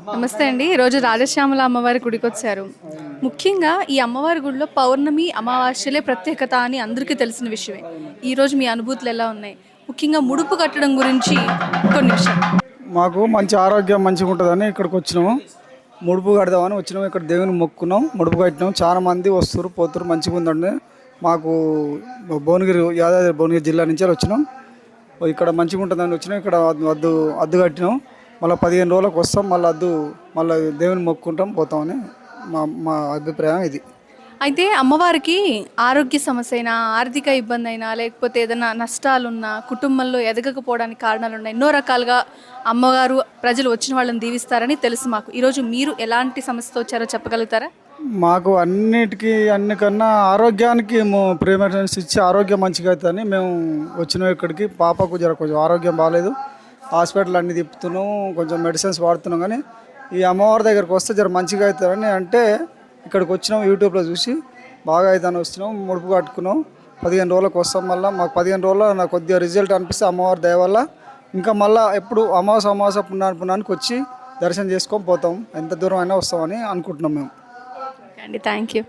నమస్తే అండి. ఈరోజు రాజశ్యామల అమ్మవారి గుడికి వచ్చారు. ముఖ్యంగా ఈ అమ్మవారి గుడిలో పౌర్ణమి, అమావాస్యలే ప్రత్యేకత అని అందరికీ తెలిసిన విషయమే. ఈరోజు మీ అనుభూతులు ఎలా ఉన్నాయి? ముఖ్యంగా ముడుపు కట్టడం గురించి కొన్ని విషయాలు. మాకు మంచి ఆరోగ్యం మంచిగా ఉంటుందని ఇక్కడికి వచ్చినాము. ముడుపు కడదామని వచ్చినాము. ఇక్కడ దేవుని మొక్కున్నాం, ముడుపు కట్టినాం. చాలా మంది వస్తారు పోతురు, మంచిగా ఉందండి. మాకు యాదాద్రి భువనగిరి జిల్లా నుంచి వచ్చినాం. ఇక్కడ మంచిగా ఉంటుందని వచ్చినాం. ఇక్కడ అద్దు కట్టినాం. మళ్ళీ 15 రోజులకు వస్తాం. మళ్ళీ దేవుని మొక్కుంటాం, పోతామని మా అభిప్రాయం ఇది. అయితే అమ్మవారికి ఆరోగ్య సమస్య అయినా, ఆర్థిక ఇబ్బంది అయినా, లేకపోతే ఏదైనా నష్టాలున్నా, కుటుంబంలో ఎదగకపోవడానికి కారణాలు ఉన్నాయి. ఎన్నో రకాలుగా అమ్మగారు ప్రజలు వచ్చిన వాళ్ళని దీవిస్తారని తెలుసు మాకు. ఈరోజు మీరు ఎలాంటి సమస్యతో వచ్చారో చెప్పగలుగుతారా? మాకు అన్నికన్నా ఆరోగ్యానికి ప్రిఫరెన్స్ ఇచ్చి ఆరోగ్యం మంచిగా అవుతుందని మేము వచ్చినాం ఇక్కడికి. పాపకు కొంచెం ఆరోగ్యం బాగాలేదు, హాస్పిటల్ అన్నీ తిప్పుతున్నాం, కొంచెం మెడిసిన్స్ వాడుతున్నాం. కానీ ఈ అమ్మవారి దగ్గరికి వస్తే మంచిగా అవుతుందని అంటే ఇక్కడికి వచ్చినాం. యూట్యూబ్లో చూసి బాగా అవుతుందని వచ్చినాం, ముడుపు కట్టుకున్నాం. 15 రోజులకు వస్తాం. మాకు 15 రోజుల్లో నాకు కొద్దిగా రిజల్ట్ అనిపిస్తే అమ్మవారి దయ వల్ల ఇంకా మళ్ళీ ఎప్పుడు అమావాస పుణ్యానికి వచ్చి దర్శనం చేసుకొని పోతాం. ఎంత దూరం అయినా వస్తామని అనుకుంటున్నాం మేము. అండి, థ్యాంక్ యూ.